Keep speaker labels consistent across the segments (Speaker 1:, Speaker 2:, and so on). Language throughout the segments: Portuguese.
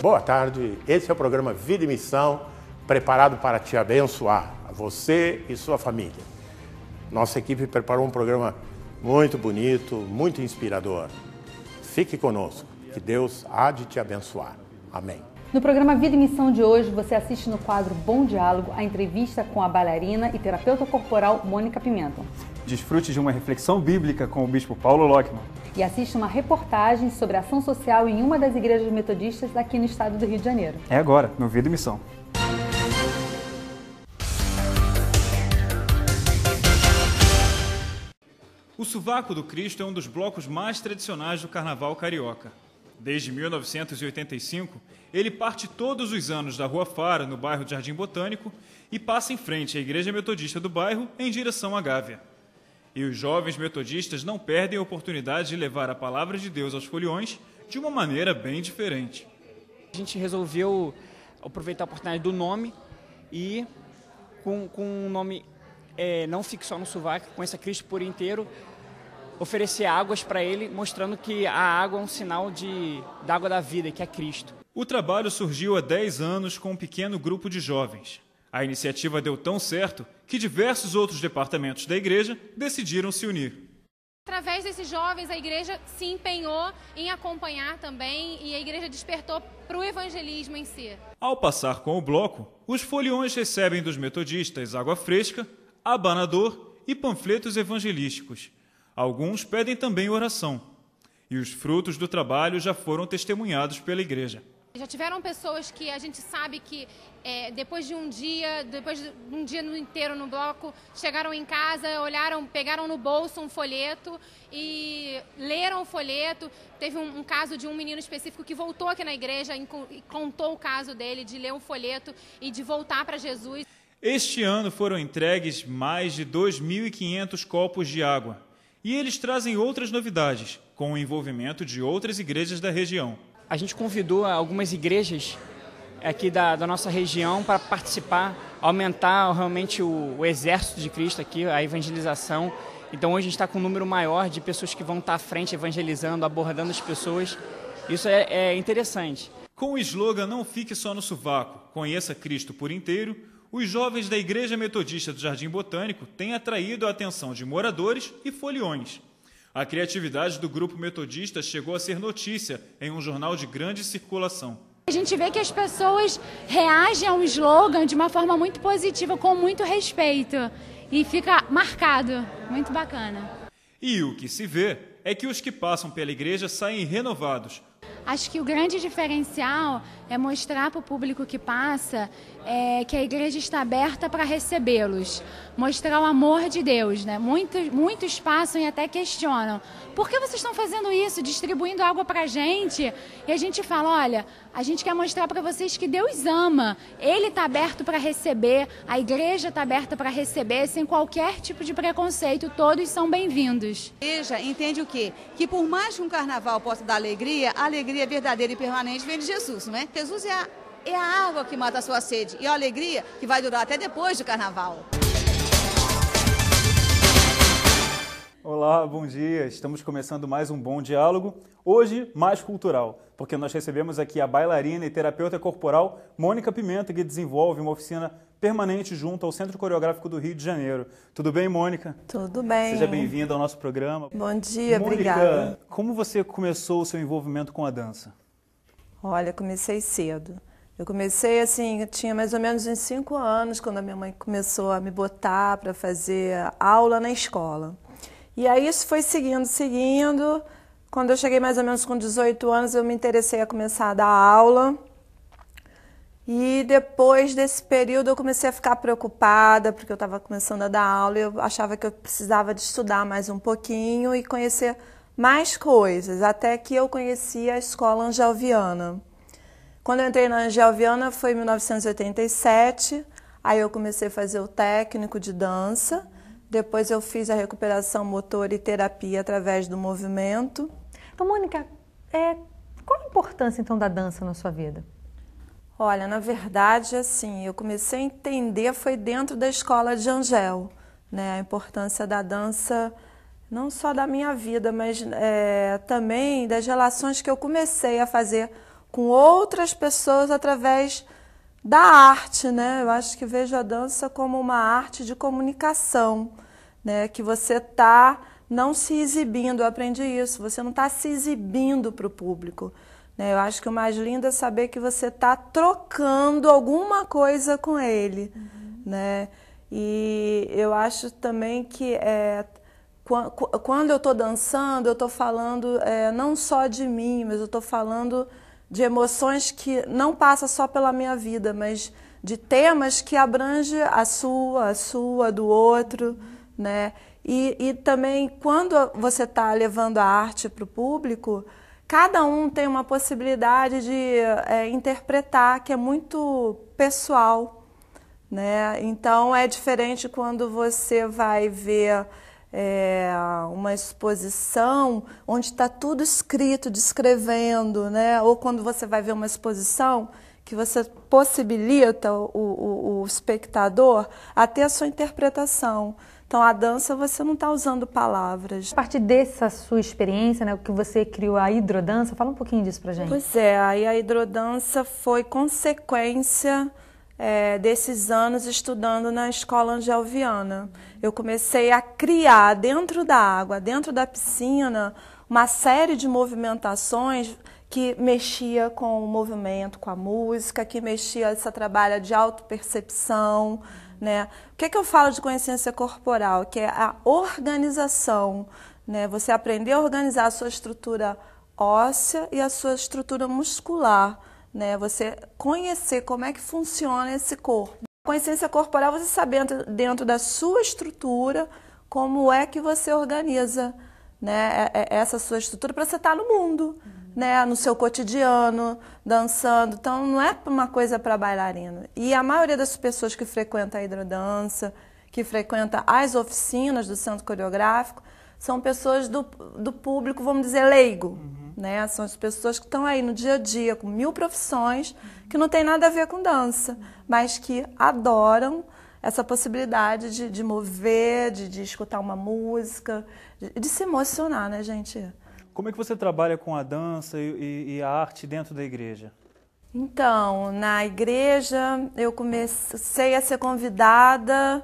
Speaker 1: Boa tarde, esse é o programa Vida e Missão, preparado para te abençoar, a você e sua família. Nossa equipe preparou um programa muito bonito, muito inspirador. Fique conosco, que Deus há de te abençoar. Amém.
Speaker 2: No programa Vida e Missão de hoje, você assiste no quadro Bom Diálogo a entrevista com a bailarina e terapeuta corporal Mônica Pimenta.
Speaker 3: Desfrute de uma reflexão bíblica com o bispo Paulo Lockman.
Speaker 2: E assiste uma reportagem sobre ação social em uma das igrejas metodistas aqui no estado do Rio de Janeiro.
Speaker 3: É agora, no Vida e Missão.
Speaker 4: O Sovaco do Cristo é um dos blocos mais tradicionais do Carnaval carioca. Desde 1985, ele parte todos os anos da Rua Fara, no bairro de Jardim Botânico, e passa em frente à Igreja Metodista do bairro, em direção à Gávea. E os jovens metodistas não perdem a oportunidade de levar a palavra de Deus aos foliões de uma maneira bem diferente.
Speaker 5: A gente resolveu aproveitar a oportunidade do nome e, com um nome não fique só no sovaco, conheça Cristo por inteiro, oferecer águas para ele, mostrando que a água é um sinal da água da vida, que é Cristo.
Speaker 4: O trabalho surgiu há 10 anos com um pequeno grupo de jovens. A iniciativa deu tão certo que diversos outros departamentos da igreja decidiram se unir.
Speaker 6: Através desses jovens, a igreja se empenhou em acompanhar também e a igreja despertou para o evangelismo em si.
Speaker 4: Ao passar com o bloco, os foliões recebem dos metodistas água fresca, abanador e panfletos evangelísticos. Alguns pedem também oração. E os frutos do trabalho já foram testemunhados pela igreja.
Speaker 6: Já tiveram pessoas que a gente sabe que depois de um dia inteiro no bloco, chegaram em casa, olharam, pegaram no bolso um folheto e leram o folheto. Teve um caso de um menino específico que voltou aqui na igreja e contou o caso dele de ler um folheto e de voltar para Jesus.
Speaker 4: Este ano foram entregues mais de 2.500 copos de água. E eles trazem outras novidades, com o envolvimento de outras igrejas da região.
Speaker 5: A gente convidou algumas igrejas aqui da nossa região para participar, aumentar realmente o exército de Cristo aqui, a evangelização. Então hoje a gente está com um número maior de pessoas que vão estar à frente evangelizando, abordando as pessoas. Isso é interessante.
Speaker 4: Com o slogan Não Fique Só no Sovaco, Conheça Cristo por Inteiro, os jovens da Igreja Metodista do Jardim Botânico têm atraído a atenção de moradores e foliões. A criatividade do grupo metodista chegou a ser notícia em um jornal de grande circulação.
Speaker 7: A gente vê que as pessoas reagem ao slogan de uma forma muito positiva, com muito respeito. E fica marcado. Muito bacana.
Speaker 4: E o que se vê é que os que passam pela igreja saem renovados.
Speaker 7: Acho que o grande diferencial é mostrar para o público que passa que a igreja está aberta para recebê-los. Mostrar o amor de Deus, né? Muitos passam e até questionam. Por que vocês estão fazendo isso, distribuindo água para a gente? E a gente fala, olha, a gente quer mostrar para vocês que Deus ama. Ele está aberto para receber, a igreja está aberta para receber, sem qualquer tipo de preconceito. Todos são bem-vindos.
Speaker 8: A igreja entende o quê? Que por mais que um carnaval possa dar alegria, a alegria verdadeira e permanente vem de Jesus, não é? Jesus é a água que mata a sua sede e a alegria que vai durar até depois do carnaval.
Speaker 3: Olá, bom dia. Estamos começando mais um Bom Diálogo, hoje mais cultural, porque nós recebemos aqui a bailarina e terapeuta corporal Mônica Pimenta, que desenvolve uma oficina permanente junto ao Centro Coreográfico do Rio de Janeiro. Tudo bem, Mônica?
Speaker 9: Tudo bem.
Speaker 3: Seja bem-vinda ao nosso programa.
Speaker 9: Bom dia,
Speaker 3: Mônica,
Speaker 9: obrigada.
Speaker 3: Como você começou o seu envolvimento com a dança?
Speaker 9: Olha, comecei cedo. Eu comecei assim, eu tinha mais ou menos uns 5 anos, quando a minha mãe começou a me botar para fazer aula na escola. E aí isso foi seguindo. Quando eu cheguei mais ou menos com 18 anos, eu me interessei a começar a dar aula. E depois desse período eu comecei a ficar preocupada, porque eu estava começando a dar aula e eu achava que eu precisava de estudar mais um pouquinho e conhecer mais coisas, até que eu conheci a Escola Angel Viana. Quando eu entrei na Angel Viana foi em 1987, aí eu comecei a fazer o técnico de dança, depois eu fiz a recuperação motor e terapia através do movimento.
Speaker 2: Então, Mônica, qual a importância então da dança na sua vida?
Speaker 9: Olha, na verdade, assim, eu comecei a entender foi dentro da escola de Angel, né? A importância da dança, não só da minha vida, mas também das relações que eu comecei a fazer com outras pessoas através da arte, né? Eu acho que vejo a dança como uma arte de comunicação, né? Que você está não se exibindo, eu aprendi isso, você não está se exibindo para o público, né? Eu acho que o mais lindo é saber que você está trocando alguma coisa com ele, né? E eu acho também que quando eu estou dançando, eu estou falando não só de mim, mas eu estou falando de emoções que não passam só pela minha vida, mas de temas que abrangem a sua, do outro, né? E também, quando você está levando a arte para o público, cada um tem uma possibilidade de interpretar, que é muito pessoal, né? Então, é diferente quando você vai ver uma exposição onde está tudo escrito, descrevendo, né? Ou quando você vai ver uma exposição que você possibilita o espectador a ter a sua interpretação. Então, a dança, você não está usando palavras.
Speaker 2: A partir dessa sua experiência, né, o que você criou a hidrodança, fala um pouquinho disso pra gente.
Speaker 9: Pois é, aí a hidrodança foi consequência desses anos estudando na Escola Angel Viana. Eu comecei a criar dentro da água, dentro da piscina, uma série de movimentações que mexia com o movimento, com a música, que mexia essa trabalho de autopercepção, né? O que eu falo de consciência corporal? Que é a organização, né? Você aprender a organizar a sua estrutura óssea e a sua estrutura muscular, né? Você conhecer como é que funciona esse corpo. Consciência corporal, você saber dentro da sua estrutura como é que você organiza, né, essa sua estrutura para você estar no mundo, né, no seu cotidiano, dançando. Então, não é uma coisa para bailarina. E a maioria das pessoas que frequentam a hidrodança, que frequentam as oficinas do Centro Coreográfico, são pessoas do público, vamos dizer, leigo. Né? São as pessoas que estão aí no dia a dia, com 1000 profissões, que não tem nada a ver com dança, mas que adoram essa possibilidade de mover, de escutar uma música, de se emocionar, né, gente?
Speaker 3: Como é que você trabalha com a dança e a arte dentro da igreja?
Speaker 9: Então, na igreja, eu comecei a ser convidada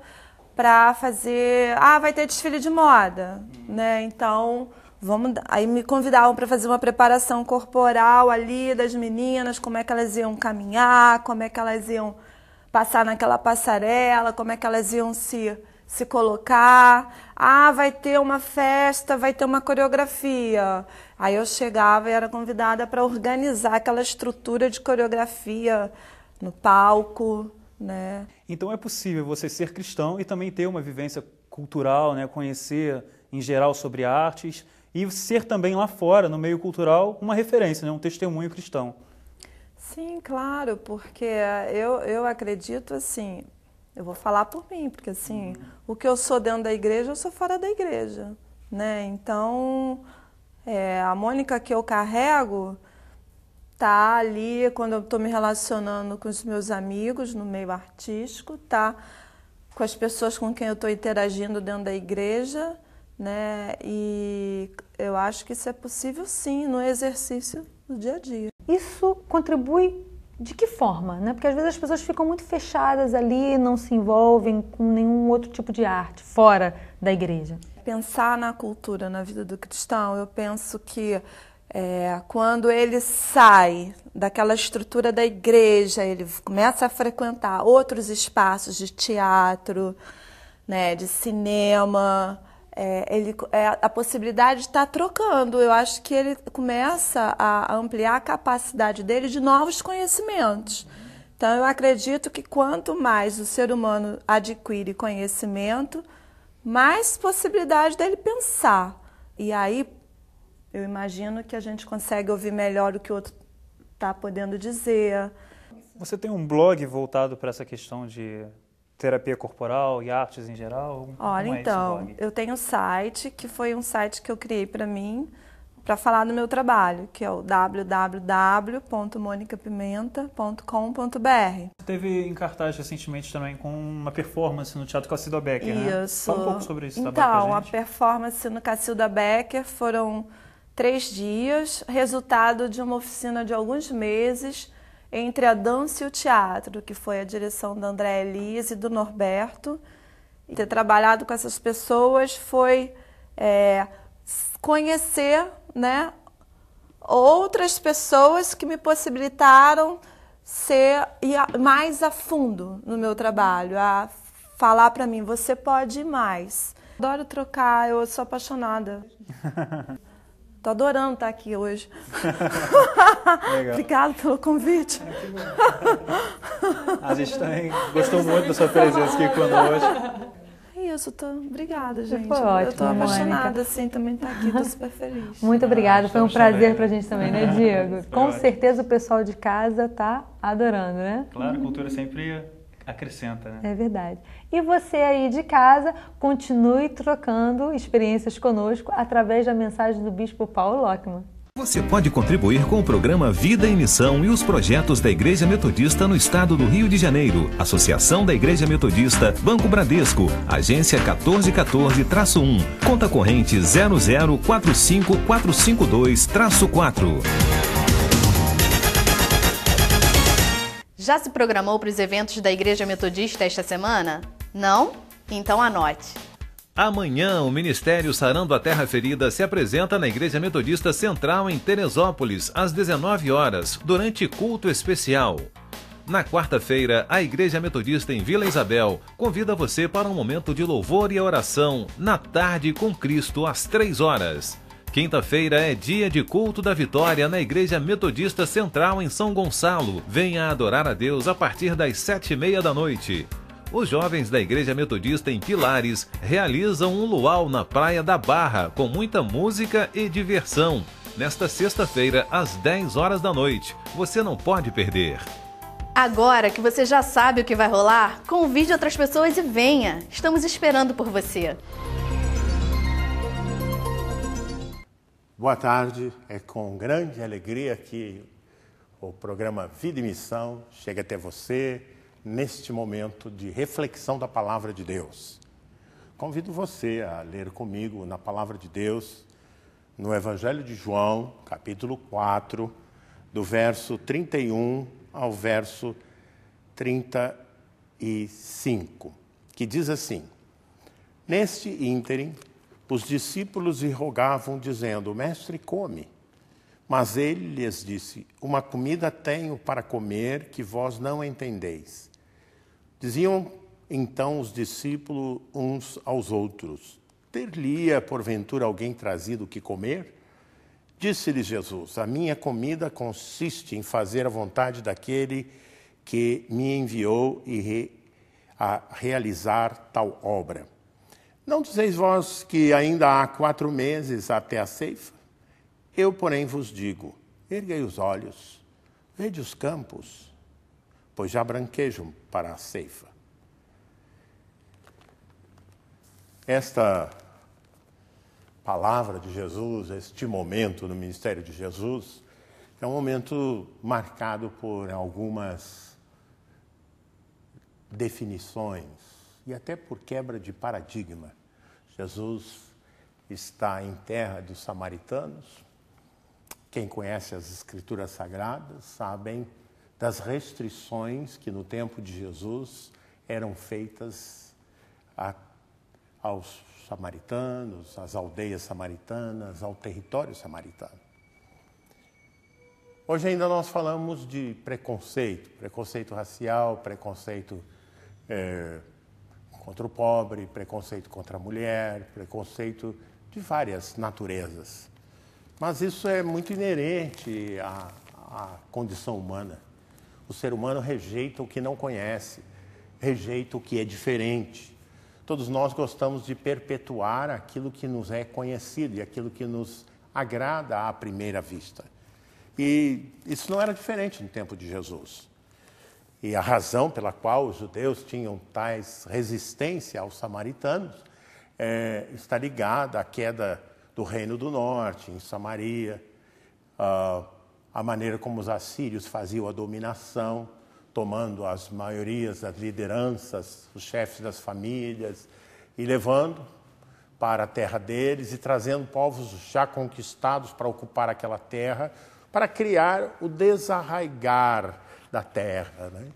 Speaker 9: para fazer... vai ter desfile de moda, né? Então... Aí me convidavam para fazer uma preparação corporal ali das meninas, como é que elas iam caminhar, como é que elas iam passar naquela passarela, como é que elas iam se colocar. Vai ter uma festa, vai ter uma coreografia. Aí eu chegava e era convidada para organizar aquela estrutura de coreografia no palco, né?
Speaker 3: Então é possível você ser cristão e também ter uma vivência cultural, né? Conhecer em geral sobre artes, e ser também lá fora, no meio cultural, uma referência, né? Um testemunho cristão.
Speaker 9: Sim, claro, porque eu acredito assim, eu vou falar por mim, porque assim, o que eu sou dentro da igreja, eu sou fora da igreja, né? Então, a Mônica que eu carrego tá ali quando eu estou me relacionando com os meus amigos no meio artístico, tá com as pessoas com quem eu estou interagindo dentro da igreja, né? E eu acho que isso é possível sim no exercício do dia a dia.
Speaker 2: Isso contribui de que forma, né? Porque às vezes as pessoas ficam muito fechadas ali, não se envolvem com nenhum outro tipo de arte fora da igreja.
Speaker 9: Pensar na cultura, na vida do cristão, eu penso que quando ele sai daquela estrutura da igreja, ele começa a frequentar outros espaços de teatro, né, de cinema, a possibilidade de estar trocando. Eu acho que ele começa a ampliar a capacidade dele de novos conhecimentos. Então, eu acredito que quanto mais o ser humano adquire conhecimento, mais possibilidade dele pensar. E aí, eu imagino que a gente consegue ouvir melhor o que o outro está podendo dizer.
Speaker 3: Você tem um blog voltado para essa questão de terapia corporal e artes em geral?
Speaker 9: Olha, então, eu tenho um site, que foi um site que eu criei para mim, para falar do meu trabalho, que é o www.monicapimenta.com.br.
Speaker 3: Você teve em cartaz recentemente também com uma performance no Teatro Cacilda Becker, né?
Speaker 9: Isso.
Speaker 3: Fala um pouco sobre esse trabalho
Speaker 9: pra gente.
Speaker 3: Então,
Speaker 9: a performance no Cacilda Becker foram 3 dias, resultado de uma oficina de alguns meses entre a dança e o teatro, que foi a direção da Andréa Elias e do Norberto. E ter trabalhado com essas pessoas foi conhecer, né, outras pessoas que me possibilitaram ir mais a fundo no meu trabalho, a falar para mim, você pode ir mais. Adoro trocar, eu sou apaixonada. Tô adorando estar aqui hoje. Obrigada pelo convite.
Speaker 3: A gente também gostou muito da sua presença aqui conosco.
Speaker 9: Isso, obrigada, gente.
Speaker 2: Foi ótimo,
Speaker 9: eu tô apaixonada,
Speaker 2: Mônica.
Speaker 9: assim, também tá aqui, tô super feliz.
Speaker 2: Muito obrigada, foi um prazer pra gente também, né, Diego? Com certeza o pessoal de casa tá adorando, né?
Speaker 3: Claro, a cultura sempre acrescenta, né?
Speaker 2: É verdade. E você aí de casa, continue trocando experiências conosco através da mensagem do Bispo Paulo Lockman.
Speaker 10: Você pode contribuir com o programa Vida em Missão e os projetos da Igreja Metodista no estado do Rio de Janeiro. Associação da Igreja Metodista, Banco Bradesco, agência 1414-1, conta corrente 0045452-4.
Speaker 11: Já se programou para os eventos da Igreja Metodista esta semana? Não? Então anote.
Speaker 10: Amanhã, o Ministério Sarando a Terra Ferida se apresenta na Igreja Metodista Central em Teresópolis, às 19 horas, durante culto especial. Na quarta-feira, a Igreja Metodista em Vila Isabel convida você para um momento de louvor e oração na tarde com Cristo, às 3 horas. Quinta-feira é dia de culto da vitória na Igreja Metodista Central em São Gonçalo. Venha adorar a Deus a partir das 7h30 da noite. Os jovens da Igreja Metodista em Pilares realizam um luau na Praia da Barra, com muita música e diversão. Nesta sexta-feira, às 10 horas da noite. Você não pode perder.
Speaker 11: Agora que você já sabe o que vai rolar, convide outras pessoas e venha. Estamos esperando por você.
Speaker 1: Boa tarde, é com grande alegria que o programa Vida e Missão chega até você neste momento de reflexão da Palavra de Deus. Convido você a ler comigo na Palavra de Deus, no Evangelho de João, capítulo 4, do verso 31 ao verso 35, que diz assim: Neste ínterim, os discípulos lhe rogavam, dizendo, Mestre, come. Mas ele lhes disse, uma comida tenho para comer que vós não entendeis. Diziam então os discípulos uns aos outros, ter-lhe-ia porventura alguém trazido o que comer? Disse-lhes Jesus, a minha comida consiste em fazer a vontade daquele que me enviou a realizar tal obra. Não dizeis vós que ainda há 4 meses até a ceifa? Eu, porém, vos digo, erguei os olhos, vede os campos, pois já branquejam para a ceifa. Esta palavra de Jesus, este momento no ministério de Jesus, é um momento marcado por algumas definições e até por quebra de paradigma. Jesus está em terra dos samaritanos. Quem conhece as Escrituras Sagradas sabem das restrições que no tempo de Jesus eram feitas aos samaritanos, às aldeias samaritanas, ao território samaritano. Hoje ainda nós falamos de preconceito racial, preconceito contra o pobre, preconceito contra a mulher, preconceito de várias naturezas. Mas isso é muito inerente à condição humana. O ser humano rejeita o que não conhece, rejeita o que é diferente. Todos nós gostamos de perpetuar aquilo que nos é conhecido e aquilo que nos agrada à primeira vista. E isso não era diferente no tempo de Jesus. E a razão pela qual os judeus tinham tais resistência aos samaritanos está ligada à queda do Reino do Norte, em Samaria, a maneira como os assírios faziam a dominação, tomando as maiorias das lideranças, os chefes das famílias, e levando para a terra deles e trazendo povos já conquistados para ocupar aquela terra, para criar o desarraigar da terra, né?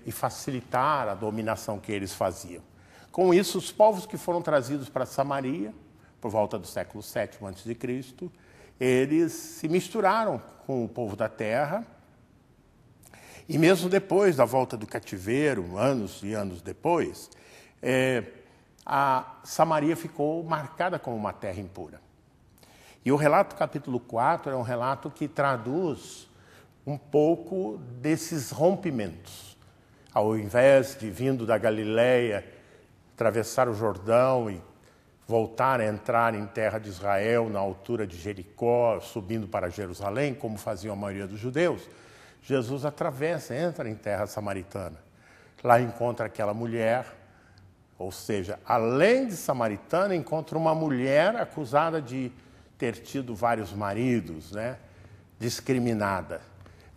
Speaker 1: E facilitar a dominação que eles faziam. Com isso, os povos que foram trazidos para Samaria, por volta do século VII a.C., eles se misturaram com o povo da terra, e mesmo depois da volta do cativeiro, anos e anos depois, a Samaria ficou marcada como uma terra impura. E o relato capítulo 4 é um relato que traduz um pouco desses rompimentos. Ao invés de vindo da Galileia, atravessar o Jordão e voltar a entrar em terra de Israel, na altura de Jericó, subindo para Jerusalém, como faziam a maioria dos judeus, Jesus atravessa, entra em terra samaritana. Lá encontra aquela mulher, ou seja, além de samaritana, encontra uma mulher acusada de ter tido vários maridos, né? Discriminada.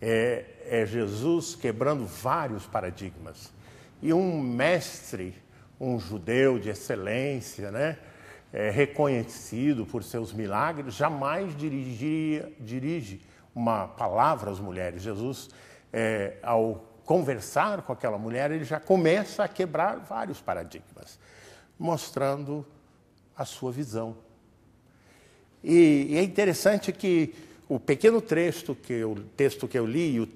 Speaker 1: É Jesus quebrando vários paradigmas. E um mestre, um judeu de excelência, né? Reconhecido por seus milagres, jamais dirige uma palavra às mulheres. Jesus, ao conversar com aquela mulher, ele já começa a quebrar vários paradigmas, mostrando a sua visão. E é interessante que o pequeno texto que eu li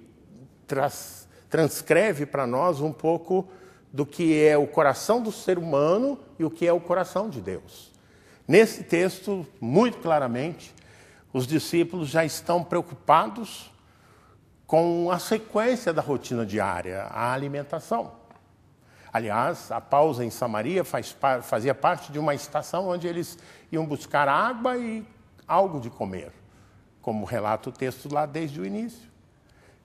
Speaker 1: transcreve para nós um pouco do que é o coração do ser humano e o que é o coração de Deus. Nesse texto, muito claramente, os discípulos já estão preocupados com a sequência da rotina diária, a alimentação. Aliás, a pausa em Samaria fazia parte de uma estação onde eles iam buscar água e algo de comer, como relata o texto lá desde o início.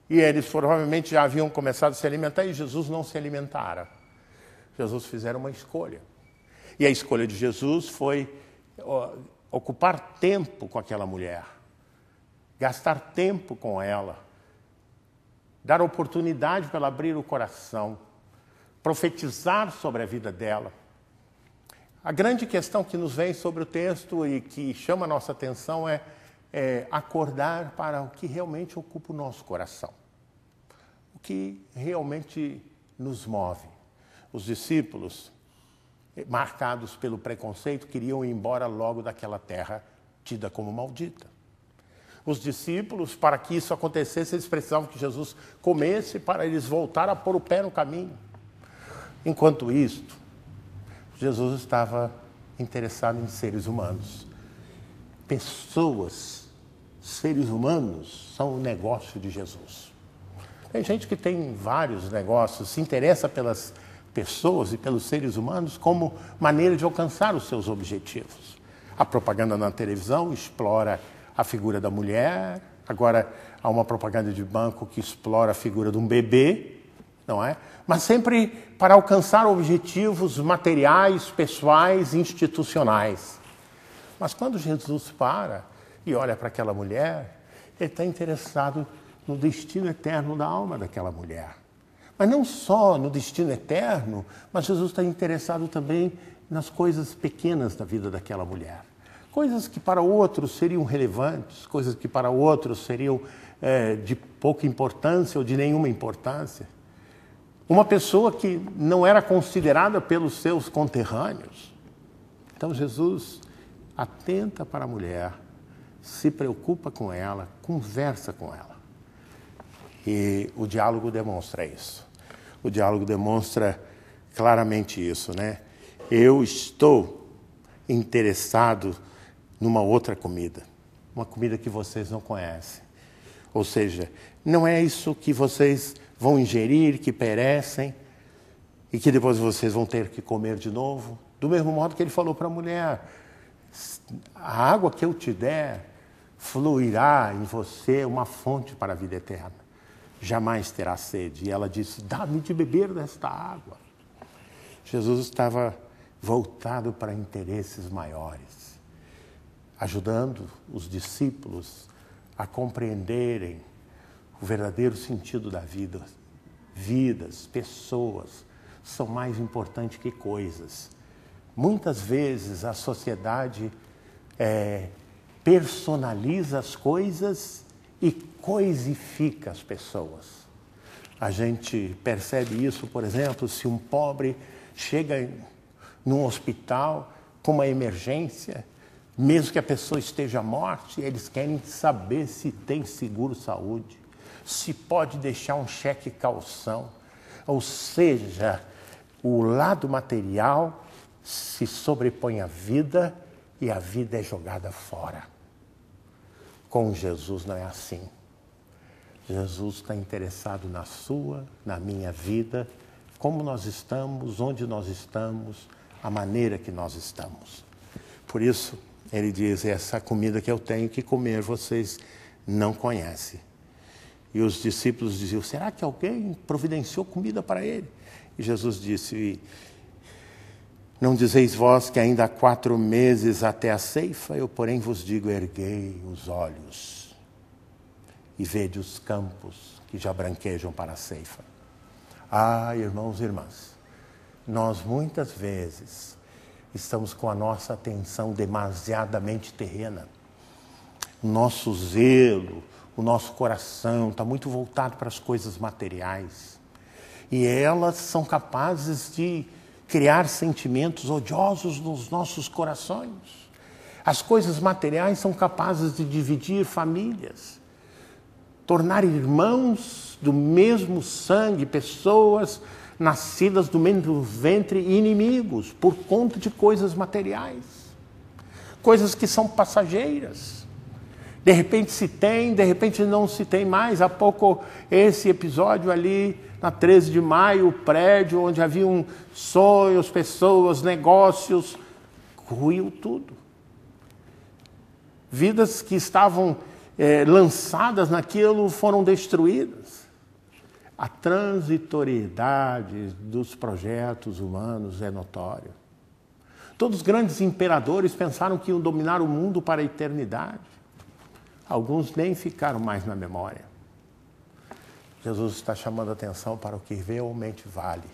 Speaker 1: E eles provavelmente já haviam começado a se alimentar e Jesus não se alimentara. Jesus fizeram uma escolha. E a escolha de Jesus foi ocupar tempo com aquela mulher, gastar tempo com ela, dar oportunidade para ela abrir o coração, profetizar sobre a vida dela. A grande questão que nos vem sobre o texto e que chama a nossa atenção é acordar para o que realmente ocupa o nosso coração, o que realmente nos move. Os discípulos, marcados pelo preconceito, queriam ir embora logo daquela terra tida como maldita. Os discípulos, para que isso acontecesse, eles precisavam que Jesus comesse para eles voltar a pôr o pé no caminho. Enquanto isto, Jesus estava interessado em seres humanos. Pessoas, seres humanos, são o negócio de Jesus. Tem gente que tem vários negócios, se interessa pelas pessoas e pelos seres humanos como maneira de alcançar os seus objetivos. A propaganda na televisão explora a figura da mulher, agora há uma propaganda de banco que explora a figura de um bebê, não é? Mas sempre para alcançar objetivos materiais, pessoais, institucionais. Mas quando Jesus para e olha para aquela mulher, ele está interessado no destino eterno da alma daquela mulher. Mas não só no destino eterno, mas Jesus está interessado também nas coisas pequenas da vida daquela mulher. Coisas que para outros seriam relevantes, coisas que para outros seriam de pouca importância ou de nenhuma importância. Uma pessoa que não era considerada pelos seus conterrâneos. Então Jesus atenta para a mulher, se preocupa com ela, conversa com ela. E o diálogo demonstra isso. O diálogo demonstra claramente isso, né? Eu estou interessado numa outra comida, uma comida que vocês não conhecem. Ou seja, não é isso que vocês vão ingerir, que perecem e que depois vocês vão ter que comer de novo. Do mesmo modo que ele falou para a mulher, a água que eu te der fluirá em você uma fonte para a vida eterna. Jamais terá sede. E ela disse, dá-me de beber desta água. Jesus estava voltado para interesses maiores, ajudando os discípulos a compreenderem o verdadeiro sentido da vida. Vidas, pessoas, são mais importantes que coisas. Muitas vezes a sociedade personaliza as coisas e coisifica as pessoas. A gente percebe isso, por exemplo, se um pobre chega num hospital com uma emergência, mesmo que a pessoa esteja morta, eles querem saber se tem seguro-saúde, se pode deixar um cheque calção. Ou seja, o lado material se sobrepõe à vida e a vida é jogada fora. Com Jesus não é assim. Jesus está interessado na sua, na minha vida, como nós estamos, onde nós estamos, a maneira que nós estamos. Por isso, ele diz, essa comida que eu tenho que comer, vocês não conhecem. E os discípulos diziam, será que alguém providenciou comida para ele? E Jesus disse, não dizeis vós que ainda há 4 meses até a ceifa? Eu, porém, vos digo, erguei os olhos e vede os campos que já branquejam para a ceifa. Ah, irmãos e irmãs, nós muitas vezes estamos com a nossa atenção demasiadamente terrena. O nosso zelo, o nosso coração está muito voltado para as coisas materiais. E elas são capazes de criar sentimentos odiosos nos nossos corações. As coisas materiais são capazes de dividir famílias, tornar irmãos do mesmo sangue, pessoas nascidas do mesmo ventre, inimigos, por conta de coisas materiais. Coisas que são passageiras. De repente se tem, de repente não se tem mais. Há pouco esse episódio ali, na 13 de maio, o prédio onde haviam sonhos, pessoas, negócios, ruiu tudo. Vidas que estavam lançadas naquilo foram destruídas. A transitoriedade dos projetos humanos é notória. Todos os grandes imperadores pensaram que iam dominar o mundo para a eternidade. Alguns nem ficaram mais na memória. Jesus está chamando a atenção para o que realmente vale,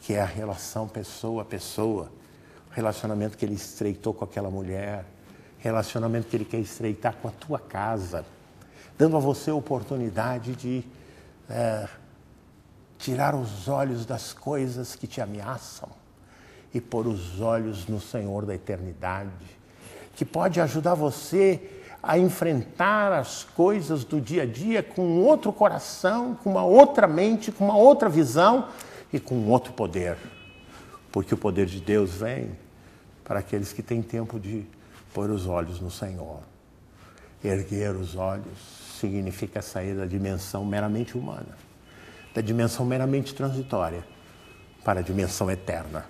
Speaker 1: que é a relação pessoa a pessoa, o relacionamento que ele estreitou com aquela mulher, relacionamento que ele quer estreitar com a tua casa, dando a você a oportunidade de tirar os olhos das coisas que te ameaçam e pôr os olhos no Senhor da eternidade, que pode ajudar você a enfrentar as coisas do dia a dia com outro coração, com uma outra mente, com uma outra visão e com outro poder. Porque o poder de Deus vem para aqueles que têm tempo de pôr os olhos no Senhor. Erguer os olhos significa sair da dimensão meramente humana, da dimensão meramente transitória, para a dimensão eterna,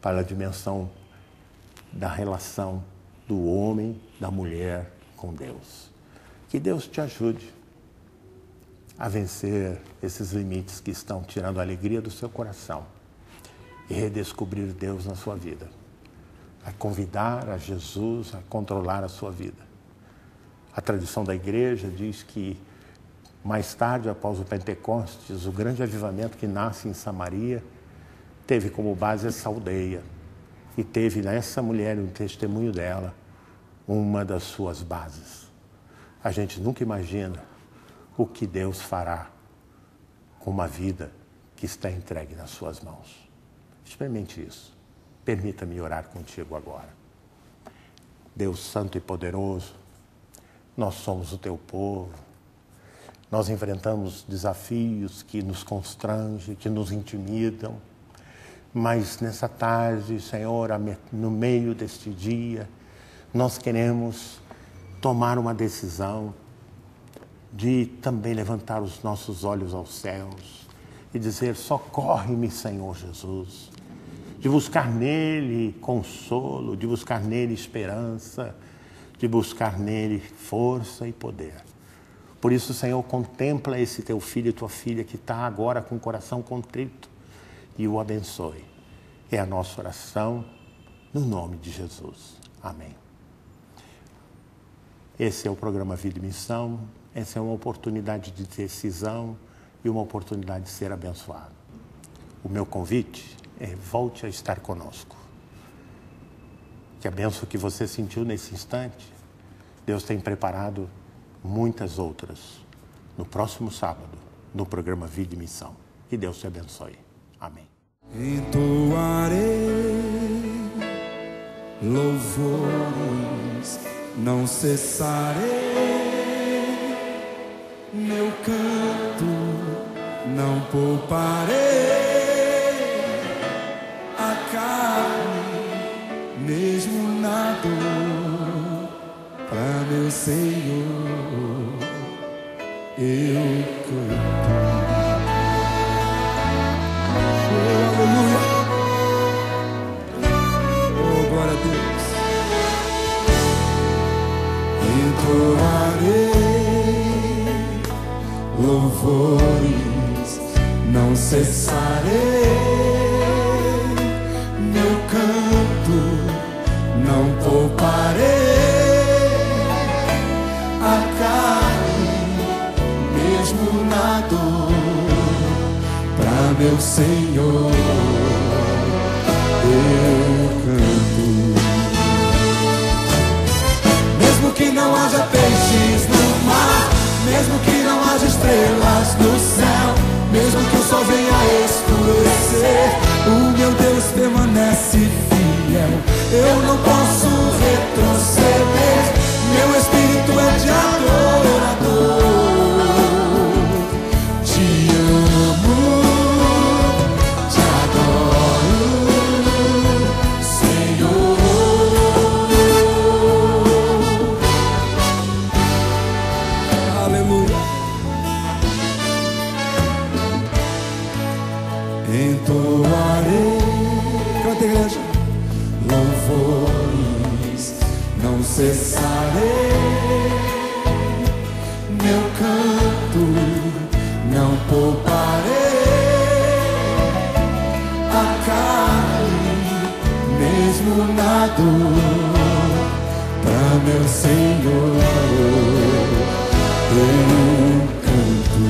Speaker 1: para a dimensão da relação do homem, da mulher com Deus. Que Deus te ajude a vencer esses limites que estão tirando a alegria do seu coração e redescobrir Deus na sua vida, a convidar a Jesus a controlar a sua vida. A tradição da igreja diz que mais tarde, após o Pentecostes, o grande avivamento que nasce em Samaria teve como base essa aldeia e teve nessa mulher, um testemunho dela, uma das suas bases. A gente nunca imagina o que Deus fará com uma vida que está entregue nas suas mãos. Experimente isso. Permita-me orar contigo agora. Deus Santo e Poderoso, nós somos o Teu povo. Nós enfrentamos desafios que nos constrangem, que nos intimidam. Mas nessa tarde, Senhor, no meio deste dia, nós queremos tomar uma decisão de também levantar os nossos olhos aos céus e dizer, socorre-me, Senhor Jesus, de buscar nele consolo, de buscar nele esperança, de buscar nele força e poder. Por isso, Senhor, contempla esse teu filho e tua filha que está agora com o coração contrito e o abençoe. É a nossa oração no nome de Jesus. Amém. Esse é o programa Vida e Missão. Essa é uma oportunidade de decisão e uma oportunidade de ser abençoado. O meu convite é volte a estar conosco. que a bênção que você sentiu nesse instante, Deus tem preparado muitas outras no próximo sábado, no programa Vida e Missão. Que Deus te abençoe. Amém.
Speaker 12: Entoarei louvores, não cessarei, meu canto não pouparei, a carne mesmo na dor, pra meu Senhor eu canto. Aleluia. Oh, glória a Deus. Entoarei louvores, não cessarei, meu canto não pouparei, a carne mesmo na dor, pra meu Senhor eu canto. Mesmo que não haja peixes no mar, mesmo que não haja estrelas no céu, mesmo que o sol venha escurecer, o meu Deus permanece fiel. Eu não posso retroceder, meu espírito é de adorador. Te amo, te adoro, Senhor. Aleluia. Entoarei, canta, igreja, louvores, não cessarei, meu canto não pouparei, a carne mesmo na dor, pra meu Senhor eu canto.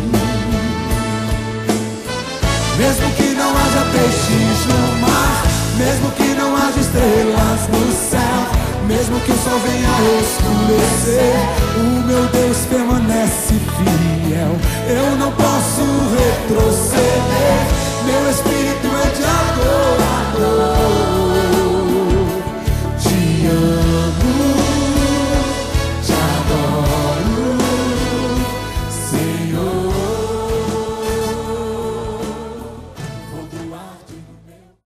Speaker 12: Mesmo que não haja peixes no mar, mesmo que não haja estrelas no céu, mesmo que o sol venha escurecer, o meu Deus permanece fiel. Eu não posso retroceder, meu espírito